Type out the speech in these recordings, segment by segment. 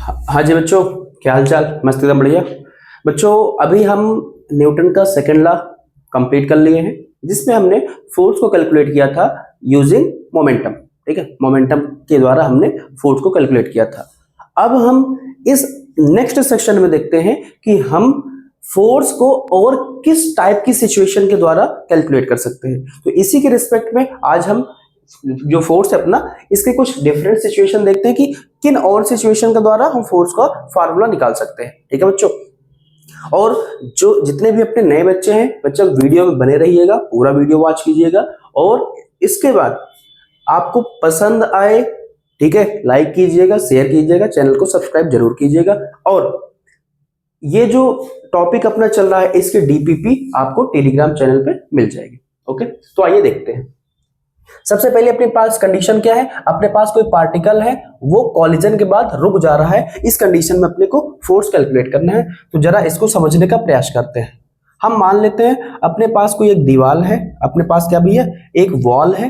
हाँ जी बच्चों, क्या हाल चाल? मस्त एकदम बढ़िया। बच्चों अभी हम न्यूटन का सेकंड लॉ कंप्लीट कर लिए हैं, जिसमें हमने फोर्स को कैलकुलेट किया था यूजिंग मोमेंटम। ठीक है, मोमेंटम के द्वारा हमने फोर्स को कैलकुलेट किया था। अब हम इस नेक्स्ट सेक्शन में देखते हैं कि हम फोर्स को और किस टाइप की सिचुएशन के द्वारा कैलकुलेट कर सकते हैं। तो इसी के रिस्पेक्ट में आज हम जो फोर्स है अपना, इसके कुछ डिफरेंट सिचुएशन देखते हैं कि किन और सिचुएशन के द्वारा हम फोर्स का फार्मूला निकाल सकते हैं। ठीक है बच्चों, और जो जितने भी अपने नए बच्चे हैं, बच्चों वीडियो में बने रहिएगा, पूरा वीडियो वॉच कीजिएगा और इसके बाद आपको पसंद आए, ठीक है, लाइक कीजिएगा, शेयर कीजिएगा, चैनल को सब्सक्राइब जरूर कीजिएगा। और ये जो टॉपिक अपना चल रहा है इसके डीपीपी आपको टेलीग्राम चैनल पे मिल जाएगी। ओके, तो आइए देखते हैं। सबसे पहले अपने पास कंडीशन क्या है, अपने पास कोई पार्टिकल है, वो कॉलिजन के बाद रुक जा रहा है। इस कंडीशन में अपने को फोर्स कैलकुलेट करना है। तो जरा इसको समझने का प्रयास करते हैं। हम मान लेते हैं अपने पास कोई एक दीवार है, अपने पास क्या भी है, एक वॉल है।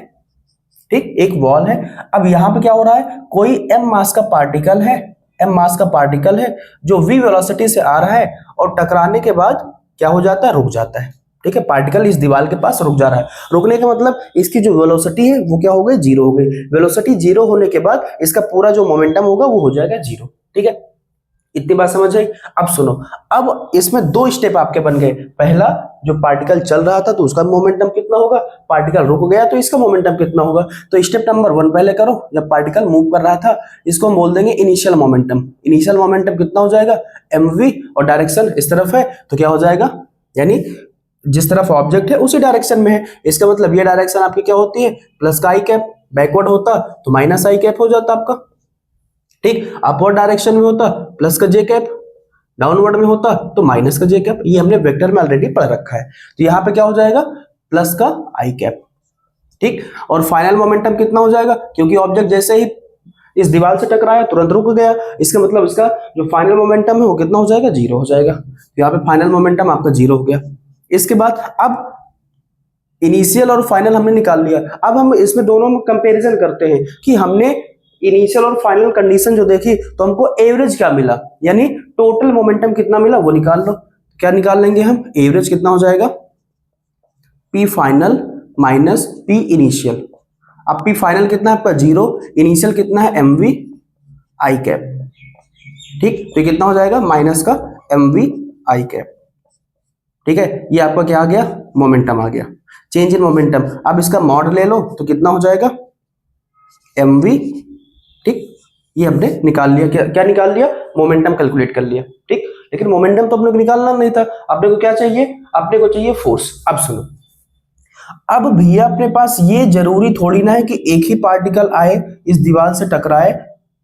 ठीक, एक वॉल है। अब यहां पे क्या हो रहा है, कोई m मास का पार्टिकल है, m मास का पार्टिकल है जो v वेलोसिटी से आ रहा है और टकराने के बाद क्या हो जाता है, रुक जाता है। ठीक है, पार्टिकल इस दीवार के पास रुक जा रहा है। रुकने का मतलब इसकी जो वेलोसिटी है वो क्या हो गई, जीरो हो गई। वेलोसिटी जीरो होने के बाद इसका पूरा जो मोमेंटम होगा वो हो जाएगा जीरो। ठीक है, इतनी बात समझ आई। अब सुनो, अब इसमें दो स्टेप आपके बन गए। पहला, जो पार्टिकल चल रहा था तो उसका मोमेंटम कितना होगा, पार्टिकल रुक गया तो इसका मोमेंटम कितना होगा। तो स्टेप नंबर 1 पहले करो। जब पार्टिकल मूव कर रहा था, इसको हम बोल देंगे इनिशियल मोमेंटम। इनिशियल मोमेंटम कितना हो जाएगा, mv, और डायरेक्शन इस तरफ है तो क्या हो जाएगा, यानी जिस तरफ ऑब्जेक्ट है उसी डायरेक्शन में है। इसका मतलब ये डायरेक्शन आपकी क्या होती है, प्लस का आई कैप। बैकवर्ड होता तो माइनस आई कैप हो जाता आपका। ठीक, अपवर्ड डायरेक्शन में होता प्लस का जे कैप, डाउनवर्ड में होता तो माइनस का जे कैप। ये हमने वेक्टर में ऑलरेडी पढ़ रखा है। तो यहाँ पे क्या हो जाएगा, प्लस का आई कैप। ठीक, और फाइनल मोमेंटम कितना हो जाएगा, क्योंकि ऑब्जेक्ट जैसे ही इस दीवार से टकराया तुरंत रुक गया, इसका मतलब इसका जो फाइनल मोमेंटम है वो कितना हो जाएगा, जीरो हो जाएगा। तो यहाँ पे फाइनल मोमेंटम आपका जीरो हो गया। इसके बाद अब इनिशियल और फाइनल हमने निकाल लिया। अब हम इसमें दोनों में कंपैरिजन करते हैं कि हमने इनिशियल और फाइनल कंडीशन जो देखी तो हमको एवरेज क्या मिला, यानी टोटल मोमेंटम कितना मिला वो निकाल लो। क्या निकाल लेंगे हम, एवरेज कितना हो जाएगा, P final minus P initial. अब पी फाइनल कितना है आपका, जीरो, इनिशियल कितना है, mv आई कैप। ठीक, तो कितना हो जाएगा, माइनस का mv आई कैप। ठीक है, ये आपका क्या आ गया, मोमेंटम आ गया, चेंज इन मोमेंटम। अब इसका मॉड ले लो तो कितना हो जाएगा, mv। ठीक, ये हमने निकाल लिया। क्या निकाल लिया, मोमेंटम कैलकुलेट कर लिया। ठीक, लेकिन मोमेंटम तो अपने को निकालना नहीं था, अपने को क्या चाहिए, अपने को चाहिए फोर्स। अब सुनो, अब भैया अपने पास ये जरूरी थोड़ी ना है कि एक ही पार्टिकल आए, इस दीवार से टकराए,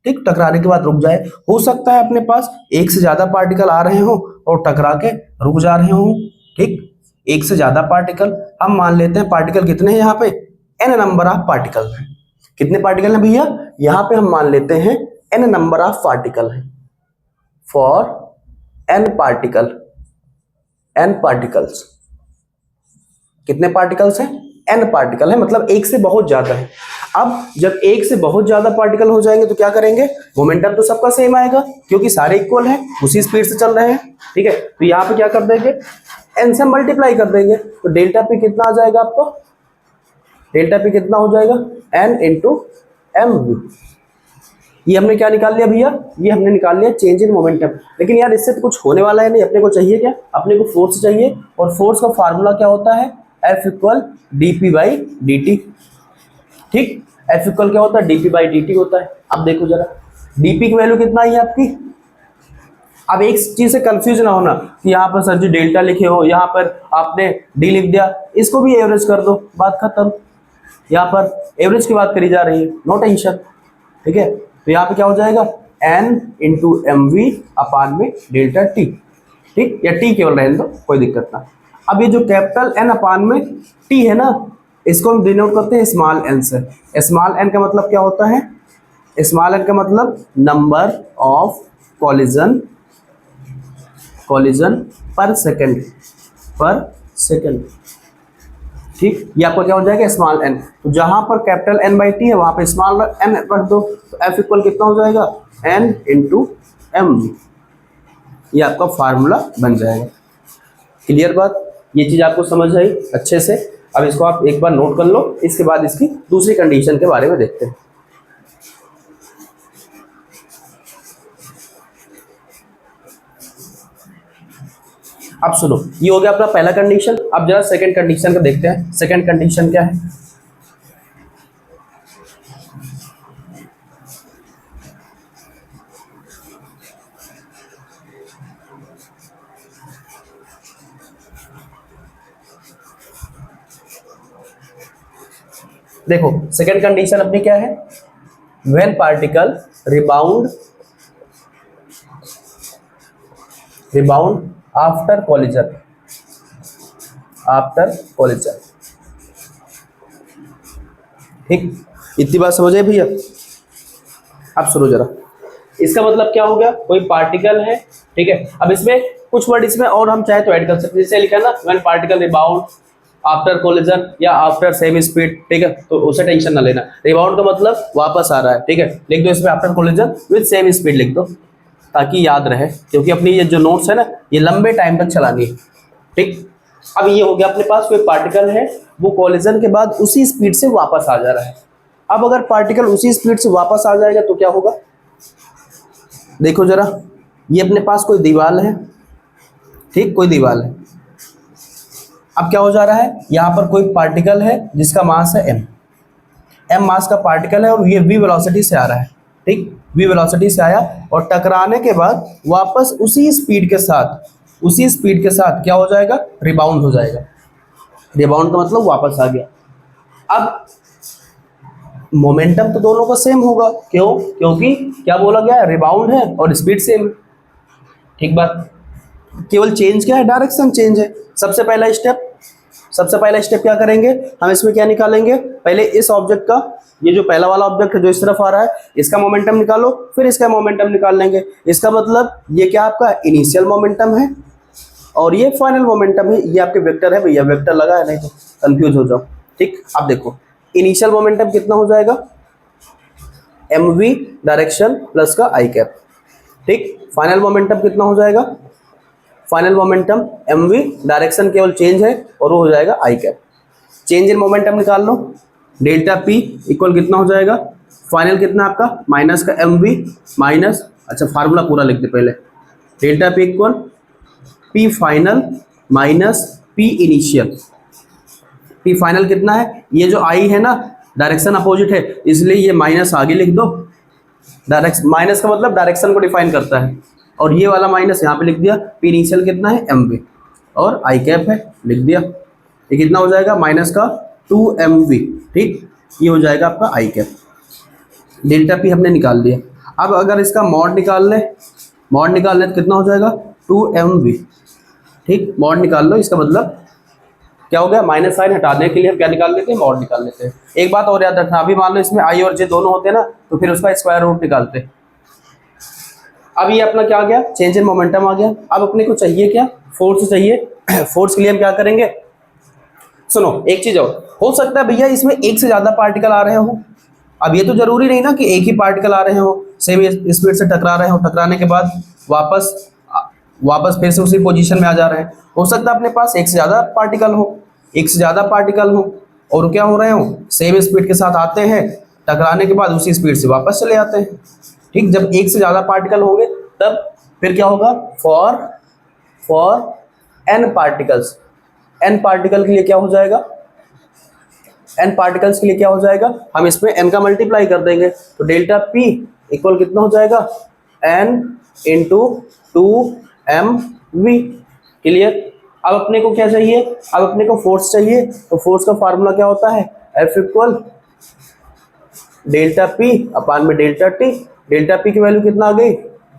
ठीक, टकराने के बाद रुक जाए। हो सकता है अपने पास एक से ज्यादा पार्टिकल आ रहे हो और टकरा के रुक जा रहे हो। ठीक, एक से ज्यादा पार्टिकल, हम मान लेते हैं पार्टिकल कितने हैं यहाँ पे, n नंबर ऑफ पार्टिकल है। कितने पार्टिकल हैं भैया, यहाँ पे हम मान लेते हैं n नंबर ऑफ पार्टिकल है। For n particle, n particles, कितने पार्टिकल्स हैं, n पार्टिकल है, मतलब एक से बहुत ज्यादा है। अब जब एक से बहुत ज्यादा पार्टिकल हो जाएंगे तो क्या करेंगे, मोमेंटम तो सबका सेम आएगा क्योंकि सारे इक्वल हैं, उसी स्पीड से चल रहे हैं। ठीक है, तो यहाँ पे क्या कर देंगे, n से मल्टीप्लाई कर देंगे तो डेल्टा पी कितना आ जाएगा आपको, डेल्टा पी कितना हो जाएगा, n इंटू mv। ये हमने क्या निकाल लिया भैया, ये हमने निकाल लिया चेंज इन मोमेंटम। लेकिन यार इससे तो कुछ होने वाला है नहीं, अपने को चाहिए क्या, अपने को फोर्स चाहिए। और फोर्स का फार्मूला क्या होता है, F equal dp by dt। ठीक, F इक्वल क्या होता है, dp बाई dt होता है। अब देखो जरा dp की वैल्यू कितना आई है आपकी। अब एक चीज से कंफ्यूज ना होना कि यहाँ पर सर जी डेल्टा लिखे हो, यहाँ पर आपने d लिख दिया, इसको भी एवरेज कर दो, बात खत्म। यहाँ पर एवरेज की बात करी जा रही है, नो टेंशन। ठीक है, तो यहाँ पे क्या हो जाएगा, n इंटू mv अपान में डेल्टा t। ठीक, या t केवल रहने दो, कोई दिक्कत ना। अब ये जो कैपिटल n अपान में t है ना, इसको हम डिनोट करते हैं स्मॉल n से। स्मॉल n का मतलब क्या होता है, स्मॉल n का मतलब नंबर ऑफ कॉलिजन, कॉलिजन पर सेकेंड, पर सेकेंड। ठीक, ये आपका क्या हो जाएगा, स्मॉल n। तो जहां पर कैपिटल n बाई टी है वहां पे स्मॉल n रख दो, तो f इक्वल कितना हो जाएगा, n इंटू एम, ये आपका फार्मूला बन जाएगा। क्लियर बात, ये चीज आपको समझ आई अच्छे से। अब इसको आप एक बार नोट कर लो, इसके बाद इसकी दूसरी कंडीशन के बारे में देखते हैं। अब सुनो, ये हो गया अपना पहला कंडीशन। अब जरा सेकंड कंडीशन को देखते हैं। सेकंड कंडीशन क्या है? देखो सेकंड कंडीशन अपनी क्या है? When particle rebound after collision, ठीक, इतनी बात समझ आए भैया? अब सुनो जरा, इसका मतलब क्या हो गया? कोई पार्टिकल है, ठीक है। अब इसमें कुछ वर्ड इसमें और हम चाहे तो ऐड कर सकते हैं, जैसे लिखा है ना when particle rebound after collision या आफ्टर सेम स्पीड, ठीक है, तो उसे टेंशन ना लेना। रिबाउंड का मतलब वापस आ रहा है, ठीक है, लिख दो इसमें after collision with same speed लिख दो, ताकि याद रहे, क्योंकि अपनी ये जो नोट्स है ना ये लंबे टाइम तक चलानी है, ठीक। अब ये हो गया अपने पास कोई पार्टिकल है, वो कोलिजन के बाद उसी स्पीड से वापस आ जा रहा है। अब अगर पार्टिकल उसी स्पीड से वापस आ जाएगा तो क्या होगा? देखो जरा, ये अपने पास कोई दीवार है, ठीक, कोई दीवार है। अब क्या हो जा रहा है? यहाँ पर कोई पार्टिकल है जिसका मास है एम मास का पार्टिकल है और ये v वेलोसिटी से आ रहा है, ठीक, v वेलोसिटी से आया और टकराने के बाद वापस उसी स्पीड के साथ क्या हो जाएगा? रिबाउंड हो जाएगा। रिबाउंड का मतलब वापस आ गया। अब मोमेंटम तो दोनों का सेम होगा, क्यों? क्योंकि क्या बोला गया है? रिबाउंड है और स्पीड सेम, ठीक बात। केवल चेंज क्या है? डायरेक्शन चेंज है। सबसे पहला स्टेप क्या करेंगे हम? इसमें क्या निकालेंगे? पहले इस ऑब्जेक्ट का, ये जो पहला वाला ऑब्जेक्ट है जो इस तरफ आ रहा है, इसका मोमेंटम निकालो, फिर इसका मोमेंटम निकाल लेंगे। इसका मतलब ये क्या आपका इनिशियल मोमेंटम है और ये फाइनल मोमेंटम है। ये आपके वेक्टर है भैया, वेक्टर लगा है, नहीं तो कंफ्यूज हो जाओ, ठीक। अब देखो इनिशियल मोमेंटम कितना हो जाएगा? mv डायरेक्शन प्लस का आई कैप, ठीक। फाइनल मोमेंटम कितना हो जाएगा? फाइनल मोमेंटम mv डायरेक्शन केवल चेंज है और वो हो जाएगा आई कैप। चेंज इन मोमेंटम निकाल लो, डेल्टा p इक्वल कितना हो जाएगा? फाइनल कितना आपका? माइनस का mv माइनस, अच्छा फार्मूला पूरा लिख दे पहले, delta p equal p final minus p initial. p final कितना है? ये जो i है ना डायरेक्शन अपोजिट है, इसलिए ये माइनस आगे लिख दो। डायरेक्शन माइनस का मतलब डायरेक्शन को डिफाइन करता है, और ये वाला माइनस यहाँ पे लिख दिया। p इनिशियल कितना है? mv और आई कैप है, लिख दिया। ये कितना हो जाएगा? माइनस का 2mv, ठीक, ये हो जाएगा आपका आई कैप। डेल्टा p हमने निकाल लिया। अब अगर इसका मॉड निकाल ले तो कितना हो जाएगा? 2mv, ठीक, मॉड निकाल लो। इसका मतलब क्या हो गया? माइनस साइन हटाने के लिए हम क्या निकाल लेते हैं? मॉड निकाल लेते हैं। एक बात और याद रखना, अभी मान लो इसमें i और j दोनों होते हैं ना, तो फिर उसका स्क्वायर रूट निकालते हैं। अब ये अपना क्या आ गया? चेंज इन मोमेंटम आ गया। अब अपने को चाहिए क्या? फोर्स चाहिए। फोर्स के लिए हम क्या करेंगे? सुनो एक चीज और, हो सकता है भैया इसमें एक से ज्यादा पार्टिकल आ रहे हो। अब ये तो जरूरी नहीं ना कि एक ही पार्टिकल आ रहे हो, सेम स्पीड से टकरा रहे हो, टकराने के बाद वापस फिर से उसी पोजीशन में आ जा रहे हैं। हो सकता है अपने पास एक से ज्यादा पार्टिकल हो और क्या हो रहे हो? सेम स्पीड के साथ आते हैं, टकराने के बाद उसी स्पीड से वापस चले आते हैं, ठीक। जब एक से ज्यादा पार्टिकल होंगे तब फिर क्या होगा? For n particles, n particle के लिए क्या हो जाएगा? n पार्टिकल्स के लिए क्या हो जाएगा? हम इसमें n का मल्टीप्लाई कर देंगे, तो डेल्टा p इक्वल कितना हो जाएगा? n into 2mv। क्लियर। अब अपने को क्या चाहिए? अब अपने को फोर्स चाहिए, तो फोर्स का फार्मूला क्या होता है? F इक्वल डेल्टा p अपान में डेल्टा t। डेल्टा p की वैल्यू कितना आ गई?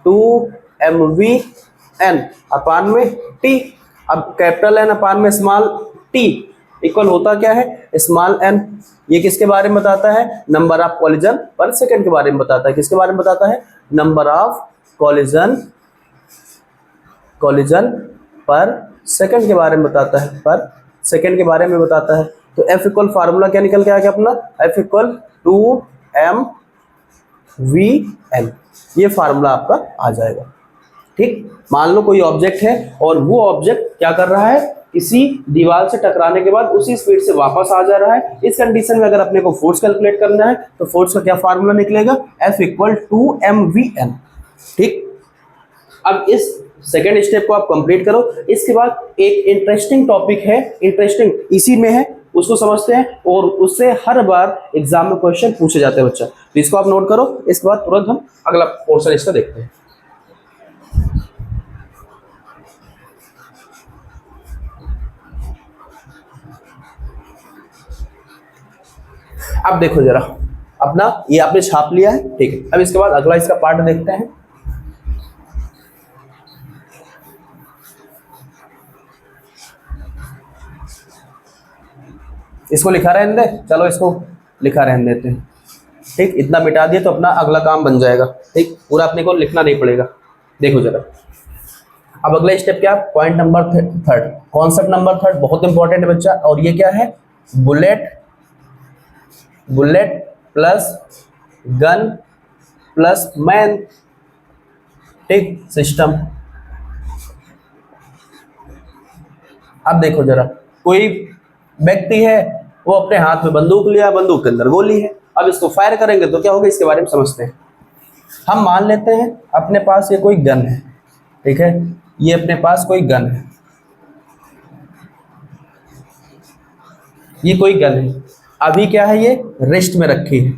2mvn अपान में t। अब कैपिटल N अपान में स्मॉल t इक्वल होता क्या है? Small n। ये किसके बारे में बताता है? नंबर ऑफ कॉलिजन पर सेकंड के बारे में बताता है। किसके बारे में बताता है? नंबर ऑफ कॉलिजन पर सेकंड के बारे में बताता है, पर सेकंड के बारे में बताता है। तो F इक्वल फार्मूला क्या निकल के आ गया अपना? F equal 2m V N, ये फार्मूला आपका आ जाएगा। ठीक, मान लो कोई ऑब्जेक्ट है और वो ऑब्जेक्ट क्या कर रहा है, किसी दीवार से टकराने के बाद उसी स्पीड से वापस आ जा रहा है। इस कंडीशन में अगर अपने को फोर्स कैलकुलेट करना है तो फोर्स का क्या फार्मूला निकलेगा, F इक्वल टू mvn। ठीक, अब इस सेकेंड स्टेप को आप कंप्लीट करो। इसके बाद एक इंटरेस्टिंग टॉपिक है, इंटरेस्टिंग इसी में है, उसको समझते हैं और उससे हर बार एग्जाम में क्वेश्चन पूछे जाते हैं बच्चा, तो इसको आप नोट करो। इसके बाद तुरंत हम अगला पोर्शन इसका देखते हैं। अब देखो जरा, अपना ये आपने छाप लिया है, ठीक है। अब इसके बाद अगला इसका पार्ट देखते हैं। इसको लिखा रहने दे, चलो इसको लिखा रहने देते हैं। ठीक, इतना मिटा दिया तो अपना अगला काम बन जाएगा। ठीक, पूरा अपने को लिखना नहीं पड़ेगा। देखो जरा, अब अगला स्टेप क्या, point number third, concept number third, बहुत इंपॉर्टेंट है बच्चा। और ये क्या है, bullet plus gun plus man. ठीक, सिस्टम। अब देखो जरा, कोई व्यक्ति है, वो अपने हाथ में बंदूक लिया, बंदूक के अंदर गोली है। अब इसको फायर करेंगे तो क्या होगा, इसके बारे में समझते हैं। हम मान लेते हैं अपने पास ये कोई गन है, ठीक है, ये अपने पास कोई गन है, ये कोई गन है। अभी क्या है, ये रेस्ट में रखी है,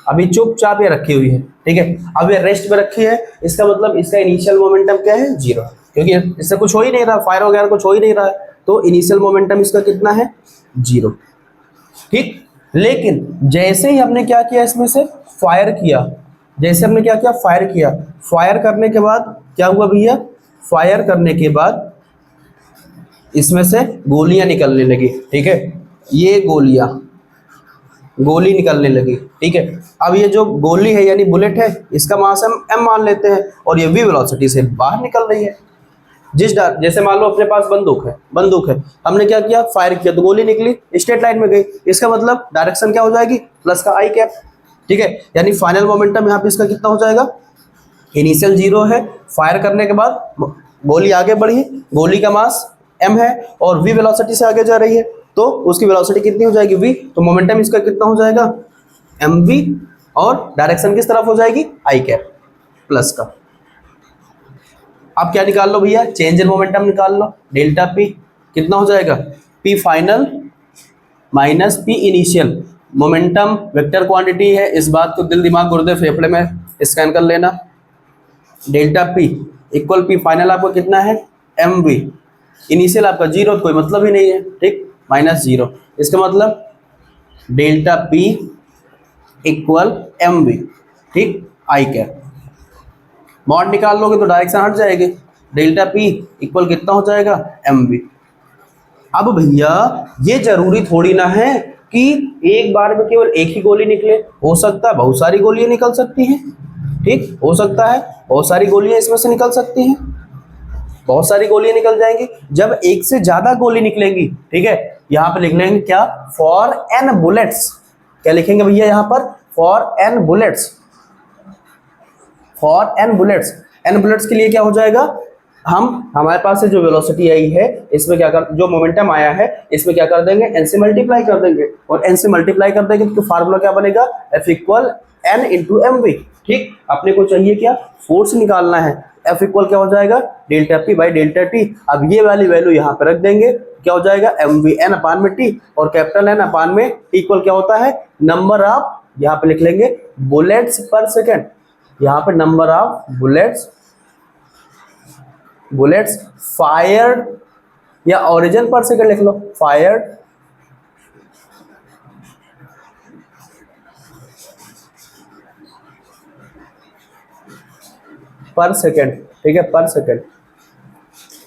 अभी चुपचाप ये रखी हुई है। ठीक है, अब ये रेस्ट में रखी है, इसका मतलब इसका इनिशियल मोमेंटम क्या है, 0, क्योंकि इससे कुछ हो ही नहीं रहा, फायर वगैरह कुछ हो ही नहीं रहा है, तो इनिशियल मोमेंटम इसका कितना है, 0। ठीक, लेकिन जैसे ही हमने क्या किया, इसमें से फायर किया, जैसे हमने क्या किया, फायर किया, फायर करने के बाद क्या हुआ भैया, फायर करने के बाद इसमें से गोलियां निकलने लगी। ठीक है, ये गोली निकलने लगी। ठीक है, अब ये जो गोली है यानी बुलेट है, इसका मास हम m मान लेते हैं और ये v वेलोसिटी से बाहर निकल रही है। जैसे मान लो अपने पास बंदूक है, हमने क्या किया, फायर किया तो गोली निकली, स्ट्रेट लाइन में गई, इसका मतलब डायरेक्शन क्या हो जाएगी, प्लस का आई कैप। ठीक है, यानी फाइनल मोमेंटम यहाँ पे इसका कितना हो जाएगा, इनिशियल 0 है, फायर करने के बाद गोली आगे बढ़ी, गोली का मास m है और v वेलोसिटी से आगे जा रही है, तो उसकी वेलोसिटी कितनी हो जाएगी, v, तो मोमेंटम इसका कितना हो जाएगा, mv, और डायरेक्शन किस तरफ हो जाएगी, आई कैप प्लस का। अब क्या निकाल लो भैया, चेंज इन मोमेंटम निकाल लो, डेल्टा p कितना हो जाएगा, p final minus p initial. Momentum vector quantity है, इस बात को दिल दिमाग गुर्दे फेफड़े में स्कैन कर लेना। Delta p equal p final आपको कितना है, mv, इनिशियल आपका 0, कोई मतलब ही नहीं है। ठीक, -0, इसका मतलब डेल्टा p इक्वल mv। ठीक, आई कैप, मॉड निकाल लोगे तो डायरेक्शन हट जाएगी, डेल्टा p इक्वल कितना हो जाएगा, mv। अब भैया ये जरूरी थोड़ी ना है कि एक बार में केवल एक ही गोली निकले, हो सकता है बहुत सारी गोलियां निकल सकती हैं। ठीक, हो सकता है बहुत सारी गोलियां इसमें से निकल सकती हैं, बहुत सारी गोलियां निकल जाएंगी। जब एक से ज्यादा गोली निकलेंगी, ठीक है, यहाँ पे लिख लेंगे क्या, फॉर n बुलेट्स। क्या लिखेंगे भैया यहाँ पर, for n bullets, for n bullets. n bullets के लिए क्या हो जाएगा, हमारे पास से जो वेलोसिटी आई है, इसमें क्या कर, जो मोमेंटम आया है, इसमें क्या कर देंगे, n से मल्टीप्लाई कर देंगे, और n से मल्टीप्लाई कर देंगे तो फार्मूला क्या बनेगा, F equal n into mv। ठीक, अपने को चाहिए क्या, फोर्स निकालना है, F इक्वल क्या हो जाएगा, delta p by delta t। अब ये वाली वैल्यू यहाँ पे रख देंगे, क्या हो जाएगा, mv n अपान में t, और कैपिटल n अपान में t इक्वल क्या होता है, नंबर ऑफ, यहाँ पे लिख लेंगे बुलेट्स पर सेकेंड, यहाँ पे नंबर ऑफ बुलेट्स फायर्ड, या ओरिजिन पर सेकेंड लिख लो, फायर्ड पर सेकेंड। ठीक है, पर सेकेंड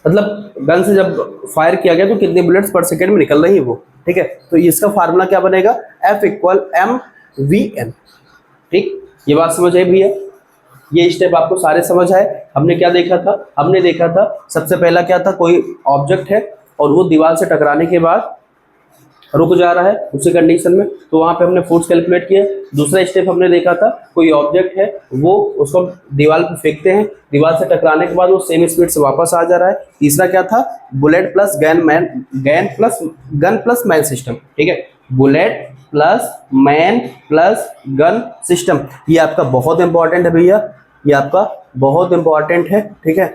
मतलब गन से जब फायर किया गया तो कितने बुलेट्स पर सेकेंड में निकल रही है वो। ठीक है, तो इसका फार्मूला क्या बनेगा, F इक्वल mvn। ठीक, ये बात समझ आई भैया, ये स्टेप आपको सारे समझ आए। हमने क्या देखा था, हमने देखा था सबसे पहला क्या था, कोई ऑब्जेक्ट है और वो दीवार से टकराने के बाद रुक जा रहा है उसी कंडीशन में, तो वहां पे हमने फोर्स कैलकुलेट किया। दूसरा स्टेप हमने देखा था, कोई ऑब्जेक्ट है वो उसको दीवार पे फेंकते हैं, दीवार से टकराने के बाद वो सेम स्पीड से वापस आ जा रहा है। तीसरा क्या था, bullet plus gun plus man system, ठीक है, bullet plus man plus gun system. ये आपका बहुत इंपॉर्टेंट है भैया, ये आपका बहुत इंपॉर्टेंट है, ठीक है।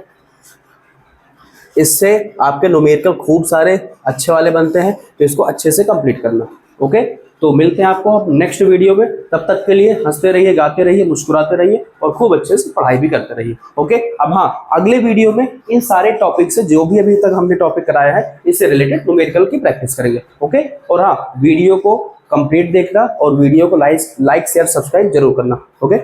इससे आपके न्यूमेरिकल खूब सारे अच्छे वाले बनते हैं, तो इसको अच्छे से कंप्लीट करना। ओके, तो मिलते हैं आपको नेक्स्ट वीडियो में। तब तक के लिए हंसते रहिए, गाते रहिए, मुस्कुराते रहिए और खूब अच्छे से पढ़ाई भी करते रहिए। ओके, अब हाँ, अगले वीडियो में इन सारे टॉपिक से जो भी अभी तक हमने टॉपिक कराया है इससे रिलेटेड न्यूमेरिकल की प्रैक्टिस करेंगे। ओके, और हाँ, वीडियो को कंप्लीट देखना और वीडियो को लाइक शेयर सब्सक्राइब जरूर करना। ओके।